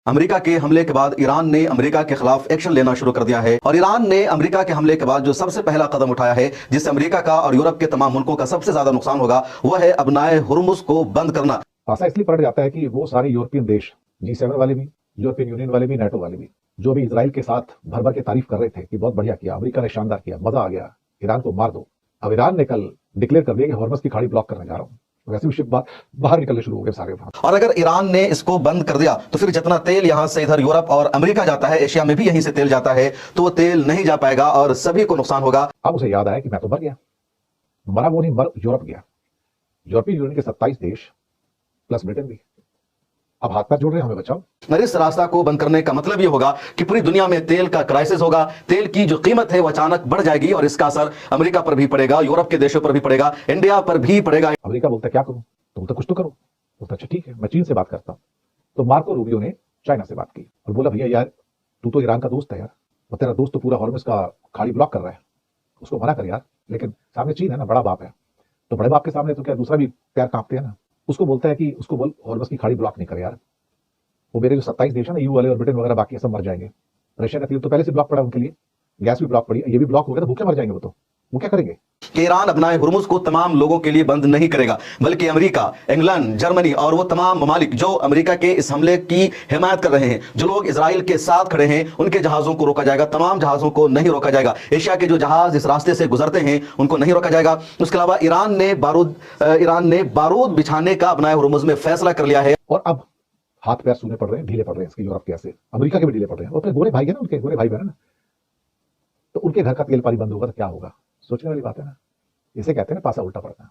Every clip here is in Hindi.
अमेरिका के हमले के बाद ईरान ने अमेरिका के खिलाफ एक्शन लेना शुरू कर दिया है और ईरान ने अमेरिका के हमले के बाद जो सबसे पहला कदम उठाया है जिससे अमेरिका का और यूरोप के तमाम मुल्कों का सबसे ज्यादा नुकसान होगा वह है अपनाए हुर्मुज को बंद करना। पासा इसलिए पलट जाता है कि वो सारे यूरोपियन देश G7 वाले भी, यूरोपियन यूनियन वाले भी, नाटो वाले भी, जो भी इजराइल के साथ भर भर के तारीफ कर रहे थे कि बहुत बढ़िया किया, अमेरिका ने शानदार किया, मजा आ गया, ईरान को मार दो। अब ईरान ने कल डिक्लेयर कर दिया कि हॉर्मस की खाड़ी ब्लॉक करने जा रहा हूँ। वैसे भी शिप बाहर निकलने शुरू हो गए सारे वहां। और अगर ईरान ने इसको बंद कर दिया तो फिर जितना तेल यहां से इधर यूरोप और अमेरिका जाता है, एशिया में भी यहीं से तेल जाता है, तो वो तेल नहीं जा पाएगा और सभी को नुकसान होगा। अब उसे याद आया कि मैं तो मर गया, मरा वो नहीं, मर यूरोप गया। यूरोपीय यूनियन के 27 देश प्लस ब्रिटेन भी अब हाथ पैर जोड़ रहे हैं, हमें बचाओ। और इस रास्ता को बंद करने का मतलब ये होगा कि पूरी दुनिया में तेल का क्राइसिस होगा, तेल की जो कीमत है वो अचानक बढ़ जाएगी और इसका असर अमेरिका पर भी पड़ेगा, यूरोप के देशों पर भी पड़ेगा, इंडिया पर भी पड़ेगा। अमेरिका बोलता है क्या करूं, तुम तो कुछ तो करो। बोलता अच्छा ठीक है, मैं चीन से बात करता हूं। तो मार्को रूबियो ने चाइना से बात की और बोला भैया यार तू तो ईरान का दोस्त है यार, और तेरा दोस्त तो पूरा हॉर्मस का खाड़ी ब्लॉक कर रहा है, उसको मना कर यार। लेकिन सामने चीन है ना, बड़ा बाप है, तो बड़े बाप के सामने तो क्या दूसरा भी पैर कांपते हैं ना। उसको बोलता है कि उसको बोल हॉर्मस की खाड़ी ब्लॉक नहीं करे यार, वो मेरे जो 27 देश है ना, EU वाले और ब्रिटेन वगैरह बाकी सब मर जाएंगे। रशिया का तेल तो पहले से ब्लॉक पड़ा उनके लिए, गैस भी ब्लॉक पड़ी, ये भी ब्लॉक हो गया तो भूखे मर जाएंगे वो क्या करेंगे। कि ईरान अपनाए हुर्मुज को तमाम लोगों के लिए बंद नहीं करेगा, बल्कि अमेरिका, इंग्लैंड, जर्मनी और वो तमाम ममालिक जो अमेरिका के इस हमले की हिमायत कर रहे हैं, जो लोग इसराइल के साथ खड़े हैं, उनके जहाजों को रोका जाएगा, तमाम जहाजों को नहीं रोका जाएगा। एशिया के जो जहाज इस रास्ते से गुजरते हैं उनको नहीं रोका जाएगा। उसके अलावा ईरान ने बारूद बिछाने का अपनाए हुर्मुज में फैसला कर लिया है। और अब हाथ पैर सूने पड़ रहे हैं, ढीले पड़ रहे हैं इसके यूरोप के, ऐसे अमेरिका के भी ढीले पड़ रहे हैं। और अपने गोरे भाई है ना, उनके गोरे भाई बहन ना, तो उनके घर का तेल पानी बंद होगा तो क्या होगा, सोचने वाली बात है ना। इसे कहते हैं पासा उल्टा पड़ना।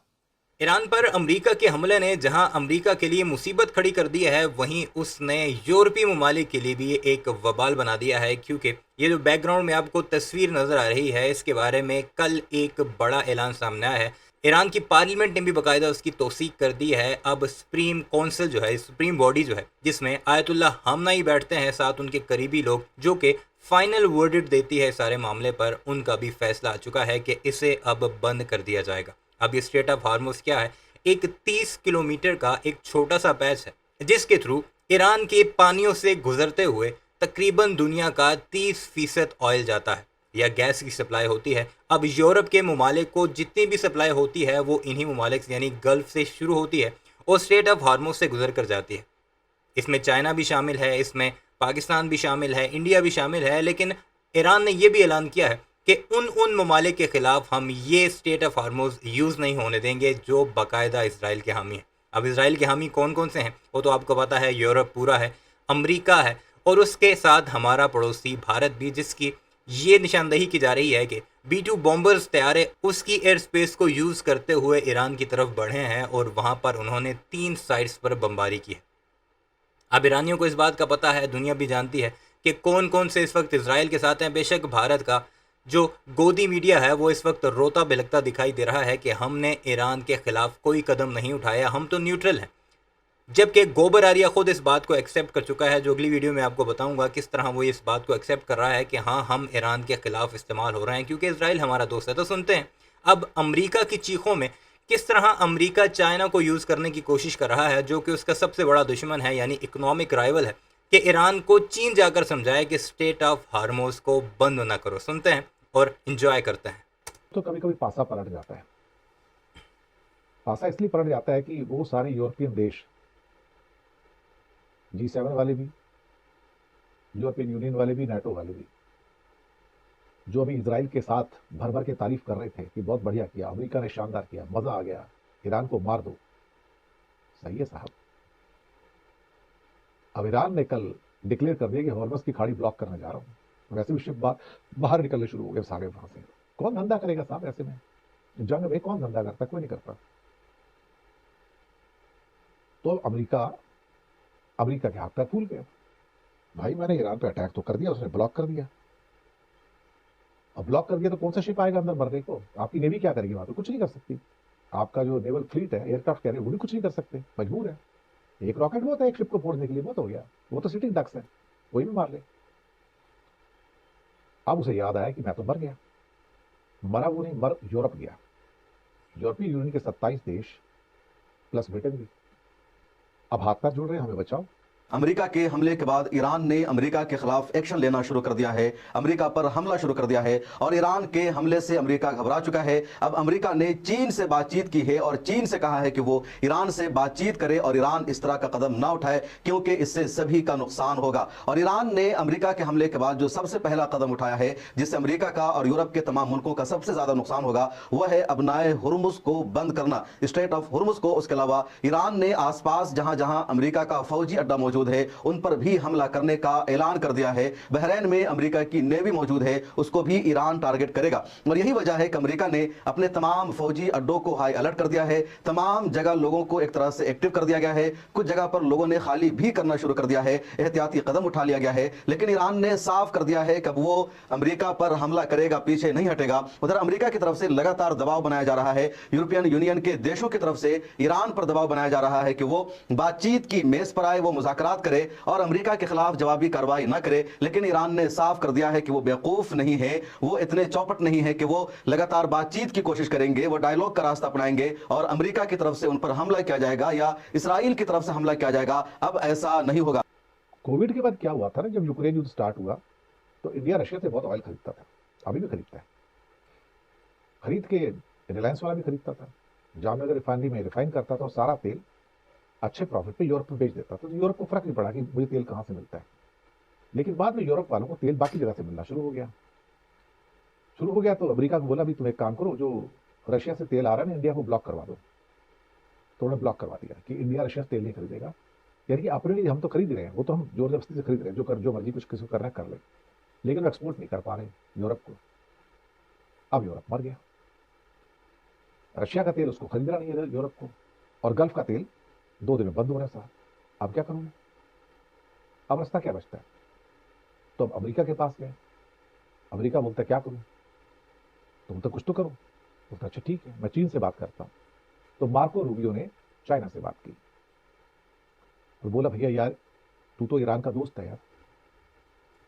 ईरान पर अमेरिका के हमले ने जहां अमेरिका के लिए मुसीबत खड़ी कर दी है, वहीं उसने यूरोपीय ममालिक के लिए भी एक वबाल बना दिया है। क्योंकि ये जो बैकग्राउंड में आपको तस्वीर नजर आ रही है, इसके बारे में कल एक बड़ा ऐलान सामने आया है। ईरान की पार्लियामेंट ने भी बाकायदा उसकी तौसीक कर दी है। अब सुप्रीम काउंसिल जो है, सुप्रीम बॉडी जो है, जिसमें आयतुल्लाह खामनेई बैठते हैं, साथ उनके करीबी लोग, जो कि फाइनल वर्डिक्ट देती है सारे मामले पर, उनका भी फैसला आ चुका है कि इसे अब बंद कर दिया जाएगा। अब ये स्ट्रेट ऑफ हार्मुज क्या है? एक 30 किलोमीटर का एक छोटा सा पैच है जिसके थ्रू ईरान के पानियों से गुजरते हुए तकरीबन दुनिया का 30% ऑयल जाता है या गैस की सप्लाई होती है। अब यूरोप के ममालिक को जितनी भी सप्लाई होती है वो इन्हीं ममालिक यानी गल्फ से शुरू होती है और स्ट्रेट ऑफ हार्मुज से गुजर कर जाती है। इसमें चाइना भी शामिल है, इसमें पाकिस्तान भी शामिल है, इंडिया भी शामिल है। लेकिन ईरान ने यह भी ऐलान किया है कि उन ममालिक के खिलाफ हम ये स्टेट ऑफ हार्मुज यूज़ नहीं होने देंगे जो बाकायदा इसराइल के हामी हैं। अब इसराइल के हामी कौन कौन से हैं वो तो आपको पता है, यूरोप पूरा है, अमेरिका है और उसके साथ हमारा पड़ोसी भारत भी, जिसकी ये निशानदेही की जा रही है कि B-2 बॉम्बर्स तैयारे उसकी एयर स्पेस को यूज़ करते हुए ईरान की तरफ बढ़े हैं और वहाँ पर उन्होंने 3 साइट्स पर बमबारी की है। अब ईरानियों को इस बात का पता है, दुनिया भी जानती है कि कौन कौन से इस वक्त इसराइल के साथ हैं। बेशक भारत का जो गोदी मीडिया है वो इस वक्त रोता बिलखता दिखाई दे रहा है कि हमने ईरान के खिलाफ कोई कदम नहीं उठाया, हम तो न्यूट्रल हैं। जबकि गोबर आरिया खुद इस बात को एक्सेप्ट कर चुका है, जो अगली वीडियो में आपको बताऊंगा किस तरह वो इस बात को एक्सेप्ट कर रहा है कि हाँ हम ईरान के खिलाफ इस्तेमाल हो रहे हैं क्योंकि इसराइल हमारा दोस्त है। तो सुनते हैं अब अमेरिका की चीखों में किस तरह अमेरिका चाइना को यूज़ करने की कोशिश कर रहा है, जो कि उसका सबसे बड़ा दुश्मन है यानी इकोनॉमिक राइवल है, कि ईरान को चीन जाकर समझाए कि स्टेट ऑफ हार्मुज को बंद ना करो। सुनते हैं और एंजॉय करते हैं। तो कभी कभी पासा पलट जाता है। पासा इसलिए पलट जाता है कि वो सारे यूरोपियन देश G7 वाले भी, यूरोपियन यूनियन वाले भी, नाटो वाले भी, जो अभी इजराइल के साथ भर भर के तारीफ कर रहे थे कि बहुत बढ़िया किया, अमेरिका ने शानदार किया, मजा आ गया, ईरान को मार दो। सही है साहब। अब ईरान ने कल डिक्लेयर कर दिया कि हॉर्मस की खाड़ी ब्लॉक करने जा रहा हूं। वैसे भी शिप बाहर निकलने शुरू हो गए सारे वहां से। कौन धंधा करेगा साहब ऐसे में, जंग में कौन धंधा करता, कोई नहीं करता। तो अमेरिका के हाथ पैर फूल गए। भाई मैंने ईरान पे अटैक तो कर दिया, उसने ब्लॉक कर दिया। अब ब्लॉक कर दिया तो कौन सा शिप आएगा अंदर भरने को? आपकी नेवी क्या करेगी? वहां पे कुछ नहीं कर सकती। आपका जो नेवल फ्लीट है, एयरक्राफ्ट कैरियर, वो भी कुछ नहीं कर सकते, मजबूर है। एक रॉकेट बहुत है एक शिप को फोड़ने के लिए, बहुत हो गया। वो तो सिटिंग डक्स है, कोई भी मार ले। अब उसे याद आया कि मैं तो मर गया, मरा वो नहीं, मर यूरोप गया। यूरोपीय यूनियन के 27 देश प्लस ब्रिटेन भी अब हाथ पैर जोड़ रहे हैं, हमें बचाओ। अमेरिका के हमले के बाद ईरान ने अमेरिका के खिलाफ एक्शन लेना शुरू कर दिया है, अमेरिका पर हमला शुरू कर दिया है और ईरान के हमले से अमेरिका घबरा चुका है। अब अमेरिका ने चीन से बातचीत की है और चीन से कहा है कि वो ईरान से बातचीत करे और ईरान इस तरह का कदम ना उठाए क्योंकि इससे सभी का नुकसान होगा। और ईरान ने अमेरिका के हमले के बाद जो सबसे पहला कदम उठाया है जिससे अमेरिका का और यूरोप के तमाम मुल्कों का सबसे ज्यादा नुकसान होगा, वह है अपनाए हुर्मुज को बंद करना, स्ट्रेट ऑफ हुर्मुज को। उसके अलावा ईरान ने आसपास जहां जहां अमेरिका का फौजी अड्डा मौजूद है उन पर भी हमला करने का ऐलान कर दिया है। बहरीन में अमेरिका की नेवी मौजूद है, उसको भी ईरान टारगेट करेगा और यही वजह है कि अमेरिका ने अपने तमाम फौजी अड्डों को हाई अलर्ट कर दिया है। तमाम जगह लोगों को एक तरह से एक्टिव कर दिया गया है, कुछ जगह पर लोगों ने खाली भी करना शुरू कर दिया है, एहतियाती कदम उठा लिया गया है। लेकिन ईरान ने साफ कर दिया है कि वो अमेरिका पर हमला करेगा, पीछे नहीं हटेगा। उधर अमेरिका की तरफ से लगातार दबाव बनाया जा रहा है, यूरोपियन यूनियन के देशों की तरफ से ईरान पर दबाव बनाया जा रहा है कि वो बातचीत की मेज पर आए, वो मुज़ाकरात करे और अमेरिका के खिलाफ जवाबी कार्रवाई न करे। लेकिन ईरान ने साफ कर दिया है कि वो बेवकूफ नहीं है, वो इतने चौपट नहीं है कि वो लगातार बातचीत की कोशिश करेंगे, वो डायलॉग का रास्ता अपनाएंगे और अमेरिका की तरफ से उन पर हमला किया जाएगा या इसराइल की तरफ से हमला किया जाएगा। अब ऐसा नहीं होगा। कोविड के बाद क्या हुआ था ना, जब यूक्रेन युद्ध स्टार्ट हुआ तो इंडिया रशिया से बहुत ऑयल खरीदता था, अभी भी खरीदता है, खरीद के रिलायंस वाला भी खरीदता था, जामनगर रिफाइनरी में रिफाइन करता था और सारा तेल अच्छे प्रॉफिट पे यूरोप में बेच देता था। तो यूरोप को फर्क नहीं पड़ा कि मुझे तेल कहाँ से मिलता है। लेकिन बाद में यूरोप वालों को तेल बाकी जगह से मिलना शुरू हो गया तो अमेरिका को बोला भी तुम एक काम करो, जो रशिया से तेल आ रहा है ना इंडिया को ब्लॉक करवा दो। तो उन्होंने ब्लॉक करवा दिया कि इंडिया रशिया से तेल नहीं खरीदेगा, यानी कि अपने लिए हम तो खरीद रहे हैं, वो तो हम जोर जबरदस्ती से खरीद रहे हैं, जो मर्जी कुछ किसी को करना कर ले, लेकिन वो एक्सपोर्ट नहीं कर पा रहे यूरोप को। अब यूरोप मर गया, रशिया का तेल उसको खरीदना नहीं है यूरोप को, और गल्फ का तेल 2 दिन में बंद हो रहा है साहब। अब क्या करूँ, अब रास्ता क्या बचता है? तो अब अमेरिका के पास गए, अमेरिका बोलता है क्या करूँ, तुम तो कुछ तो करो। बोलता अच्छा ठीक है, मैं चीन से बात करता हूँ। तो मार्को रूबियो ने चाइना से बात की और बोला भैया यार तू तो ईरान का दोस्त है यार,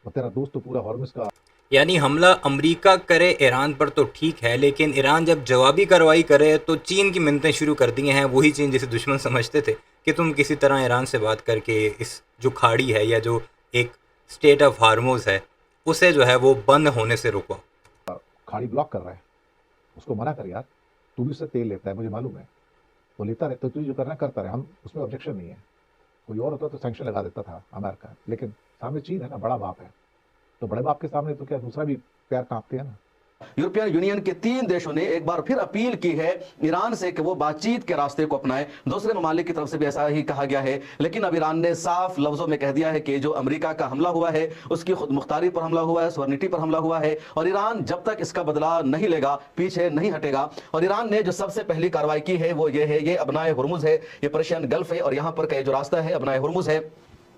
और तेरा दोस्त तो पूरा हॉर्मुज का। यानी हमला अमेरिका करे ईरान पर तो ठीक है, लेकिन ईरान जब जवाबी कार्रवाई करे तो चीन की मिन्नतें शुरू कर दी हैं। वही चीन जिसे दुश्मन समझते थे कि तुम किसी तरह ईरान से बात करके इस जो खाड़ी है या जो एक स्टेट ऑफ हार्मोज है उसे जो है वो बंद होने से रोको। खाड़ी ब्लॉक कर रहा है, उसको मना कर यार, तू भी उससे तेल लेता है मुझे मालूम है, वो लेता रहे तो तू जो करना करता रहे, हम उसमें ऑब्जेक्शन नहीं है। कोई और होता तो सैंक्शन लगा देता था अमेरिका, लेकिन सामने चीन है ना, बड़ा बाप है, तो बड़े बाप के सामने तो क्या दूसरा भी पैर कांपते हैं ना। यूरोपियन यूनियन के 3 देशों ने एक बार फिर अपील की है ईरान से कि वो बातचीत के रास्ते को अपनाए। दूसरे ममालिक की तरफ से भी ऐसा ही कहा गया है, लेकिन अब ईरान ने साफ लफ्जों में कह दिया है कि जो अमेरिका का हमला हुआ है उसकी खुद मुख्तारी पर हमला हुआ है, सॉवरेनिटी पर हमला हुआ है और ईरान जब तक इसका बदला नहीं लेगा पीछे नहीं हटेगा। और ईरान ने जो सबसे पहली कार्रवाई की है वो ये है, ये अपनाए हुर्मुज है, ये पर्शियन गल्फ है और यहाँ पर का जो रास्ता है अपनाए हुर्मुज है,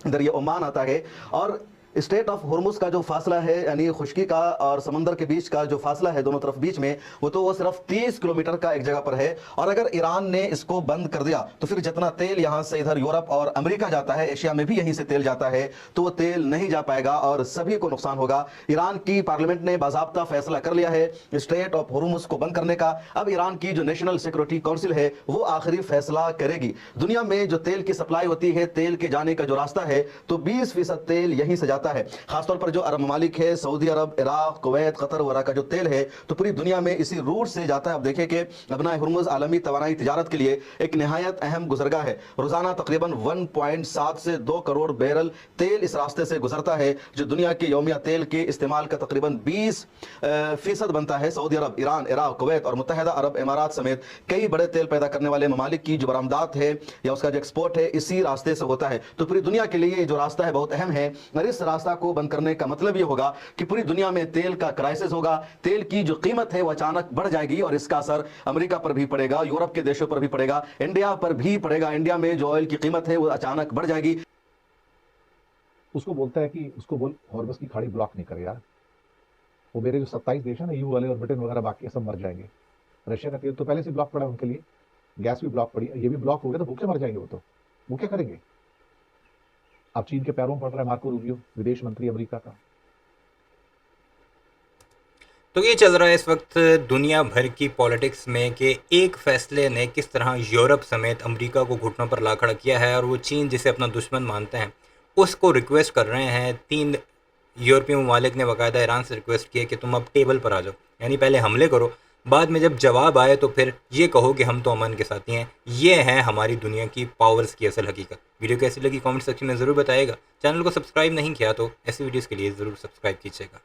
इधर ये ओमान आता है। और स्टेट ऑफ हुर्मुज का जो फासला है यानी खुश्की का और समंदर के बीच का जो फासला है दोनों तरफ बीच में, वो सिर्फ 30 किलोमीटर का एक जगह पर है। और अगर ईरान ने इसको बंद कर दिया तो फिर जितना तेल यहाँ से इधर यूरोप और अमेरिका जाता है, एशिया में भी यहीं से तेल जाता है, तो वो तेल नहीं जा पाएगा और सभी को नुकसान होगा। ईरान की पार्लियामेंट ने बाज़ाब्ता फैसला कर लिया है स्टेट ऑफ हुर्मुज को बंद करने का। अब ईरान की जो नेशनल सिक्योरिटी काउंसिल है वो आखिरी फैसला करेगी। दुनिया में जो तेल की सप्लाई होती है, तेल के जाने का जो रास्ता है, तो 20% तेल यहीं से जाता है। खासतौर पर जो अरब ममालिक है, सऊदी अरब, इराक, कुवैत, कतर वगैरह का जो तेल है तो पूरी दुनिया में इसी रूट से जाता है। अब देखिए कि अपना हुर्मुज आलमी तवानाई तिजारत के लिए एक निहायत अहम गुजरगाह है। रोजाना तकरीबन 1.7 से 2 करोड़ बैरल तेल इस रास्ते से गुजरता है, जो दुनिया के यौमिया तेल के इस्तेमाल का तकरीबन 20% बनता है। सऊदी अरब, ईरान, इराक, कुवैत और मुत्तहिदा अरब इमारात समेत कई बड़े तेल पैदा करने वाले ममालिक की जो बरामदात है या उसका जो एक्सपोर्ट है इसी रास्ते से होता है। तो पूरी दुनिया के लिए जो रास्ता है बहुत अहम है और इस रास्ता को बंद करने का मतलब ये होगा कि पूरी दुनिया में तेल का क्राइसिस होगा, तेल की जो कीमत है वो अचानक बढ़ जाएगी और इसका असर अमेरिका पर भी पड़ेगा, यूरोप के देशों पर भी पड़ेगा, इंडिया पर भी पड़ेगा। इंडिया में जो ऑयल की कीमत है वो अचानक बढ़ जाएगी। उसको बोलता है कि उसको बोल हॉर्मुज की खाड़ी ब्लॉक नहीं करे यार, वो मेरे जो 27 देश है ना, यू वाले और ब्रिटेन वगैरह बाकी सब मर जाएंगे। रशिया का तेल तो पहले से ब्लॉक पड़ा है उनके लिए, गैस भी ब्लॉक पड़ी, ये भी ब्लॉक हो गया तो भूखे मर जाएंगे वो क्या करेंगे। अब चीन के पैरों में पड़ रहा है मार्को रूबियो, विदेश मंत्री अमेरिका का। तो ये चल रहा है इस वक्त दुनिया भर की पॉलिटिक्स में कि एक फैसले ने किस तरह यूरोप समेत अमेरिका को घुटनों पर ला खड़ा किया है और वो चीन जिसे अपना दुश्मन मानते हैं उसको रिक्वेस्ट कर रहे हैं। 3 यूरोपीय ममालिक ने बाकायदा ईरान से रिक्वेस्ट किया कि तुम अब टेबल पर आ जाओ, यानी पहले हमले करो, बाद में जब जवाब आए तो फिर ये कहो कि हम तो अमन के साथी हैं। ये है हमारी दुनिया की पावर्स की असल हकीकत। वीडियो कैसी लगी कमेंट सेक्शन में ज़रूर बताइएगा। चैनल को सब्सक्राइब नहीं किया तो ऐसी वीडियोज़ के लिए ज़रूर सब्सक्राइब कीजिएगा।